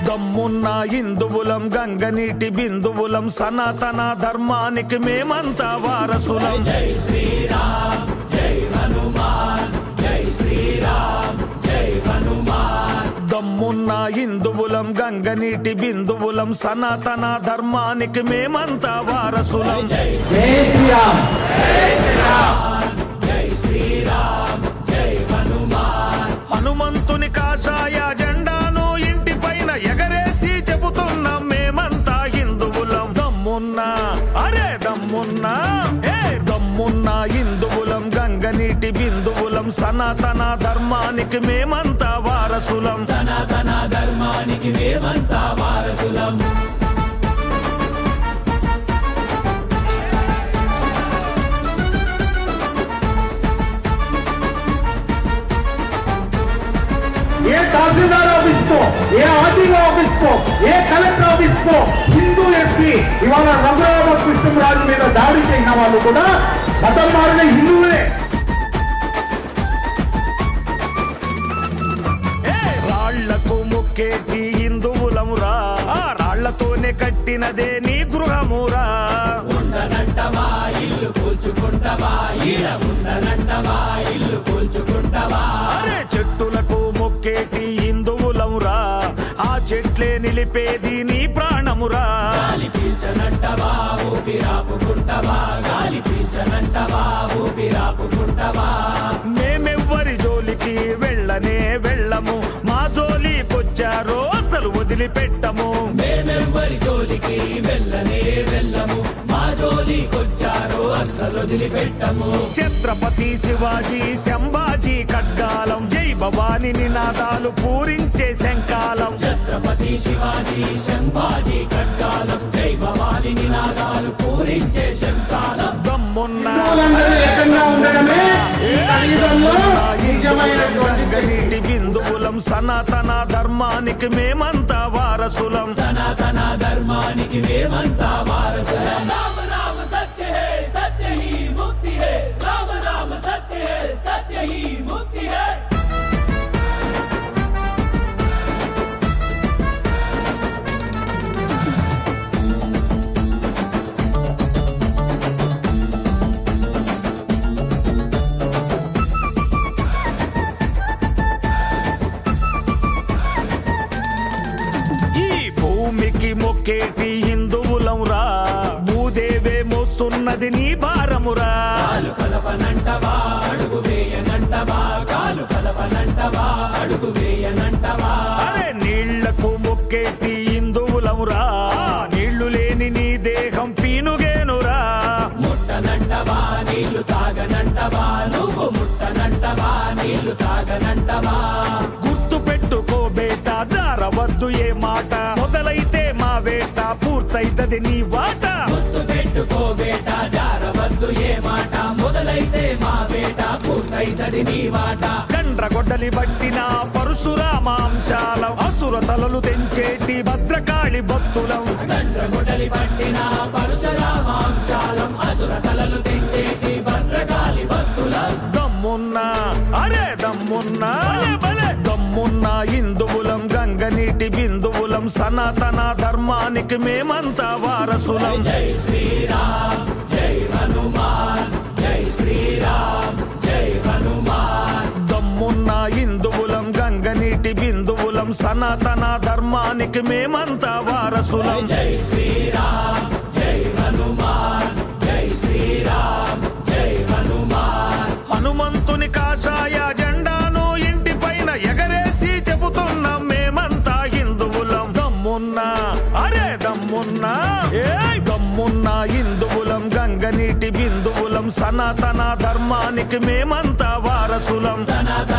దమ్మున్న హిందువులం గంగనీటి బిందువులం సనాతన ధర్మానికి మేమంతా వారసులం. జై శ్రీరామ్ జై హనుమాన్ జై శ్రీరామ్ జై హనుమాన్. దమ్మున్న హిందువులం గంగనీటి బిందువులం సనాతన ధర్మానికి మేమంతా వారసులం. జై శ్రీరామ్ జై శ్రీరామ్ జై శ్రీరామ్ జై హనుమాన్. హనుమంతుని కాషాయ జెండాను ఇంటిపైన ఎగరేసి చెబుతున్నాం మేమంతా హిందువులం. దమ్మున్నా అరే దమ్మున్నా దమ్మున్న హిందువులం గంగనీటి బిందువులం సనాతన ధర్మానికి మేమంతా వారసులం. సనాతన ధర్మానికి మేమంతా వారసులం. ఏ తహసీల్దార్ ఆఫీస్ కో, ఏ ఆర్టీఓ ఆఫీస్ కో, ఏ కలెక్టర్ ఆఫీస్ కో హిందూ ఎస్పీ ఇవాళ రఘురామకృష్ణరాజు మీద దాడి చేసిన వాళ్ళు కూడా మతం మారిన హిందువులే. రాళ్లకు ముక్కేటి హిందువులమురా, ఆ రాళ్లతోనే కట్టినదే నీ గృహమురా. ఉండనంటవా ఇల్లు కూల్చుకుంటవా, ఈడ ఉండనంటవా ఇల్లు కూల్చుకుంటవా. అరే చెట్టులకు మొక్కేటి హిందువులమురా, ఆ చెట్లే నిలిపేది నీ ప్రాణమురా. గాలి పీల్చనంటవా ఊపిరాపుకుంటవా, గాలి పీల్చనంటవా ఊపిరాపుకుంటవా. మేమెవ్వరి జోలికి వెళ్ళనే వెళ్ళము, మా జోలికొచ్చారో అసలు వదిలిపెట్టము. మేమెవ్వరి జోలికి వెళ్ళనే వెళ్ళము, మా జోలికొచ్చారో అస్సలు వదిలిపెట్టము. ఛత్రపతి శివాజీ సంభాజీ ఖడ్గాలం, జై భవాని నినాదాలు పూరించే శంకాలం. ఛత్రపతి శివాజీ సంభాజీ ఖడ్గాలం, జై భవాని నినాదాలు పూరించే శంకాలం. దమ్మున్న హిందువులందరూ ఏకంగా ఉండడమే ఈ కలియుగంలో నిజమైనటువంటి శక్తి. గంగనీటి బిందువులం సనాతన ధర్మానికి మేమంతా వారసులం. సనాతన ధర్మానికి మేమంతా వారసులం. రామ రామ సత్య హే సత్య హీ ముక్తి హే, రామ రామ సత్య హే సత్య హీ ముక్తి హే. ఈ భూమికి మొక్కేటి హిందువులంరా, భూదేవే మోస్తున్నది నీ భారమురా. కాలు కలపనంటవా అడుగు వేయనంటవా, కాలు కలపనంటవా అడుగు వేయనంటవా. అరే నీళ్లకు మొక్కేటి హిందువులంరా, నీళ్లు లేని నీ దేహం పీనుగేనురా. ముట్టనంటవా నీళ్లు తాగనంటవా, నువ్వు ముట్టనంటవా నీళ్లు తాగనంటవా. గుర్తు పెట్టుకో బేట, జారవద్దు ఏ మాట, మొదలైతే మా వేట పూర్తయితది నీ వాట. గుర్తు పెట్టుకో బేట, జారవద్దు ఏ మాట, మొదలైతే మా వేట పూర్తయితది నీ వాట. గండ్రగొడ్డలి బట్టిన పరశురామాంశాలం, అసుర తలలు తెంచేటి భద్రకాళి భక్తులం. గండ్రగొడ్డలి పట్టిన పరశురామాంశాలం, అసుర తలలు తెంచేటి భద్రకాళి భక్తులం. దమ్మున్నా అరే దమ్మున్నా దమ్మున్న హిందువులం గంగనీటి బిందువులం సనాతన ధర్మానికి మేమంతా వారసులం. జై శ్రీరామ్ జై హనుమాన్ జై శ్రీరామ్ జై హనుమాన్. దమ్మున్న హిందువులం గంగనీటి బిందువులం సనాతన ధర్మానికి మేమంతా వారసులం. జై శ్రీరామ్ జై హనుమాన్ జై శ్రీరామ్ జై హనుమాన్. హనుమంతుని కాషాయ జెండాను ఇంటిపైన ఎగరేసి చెబుతున్నాం మేమంతా హిందువులం. దమ్మున్నా అరే దమ్మున్నా దమ్మున్న హిందువులం గంగనీటి బిందువులం సనాతన ధర్మానికి మేమంతా వారసులం. సనాతన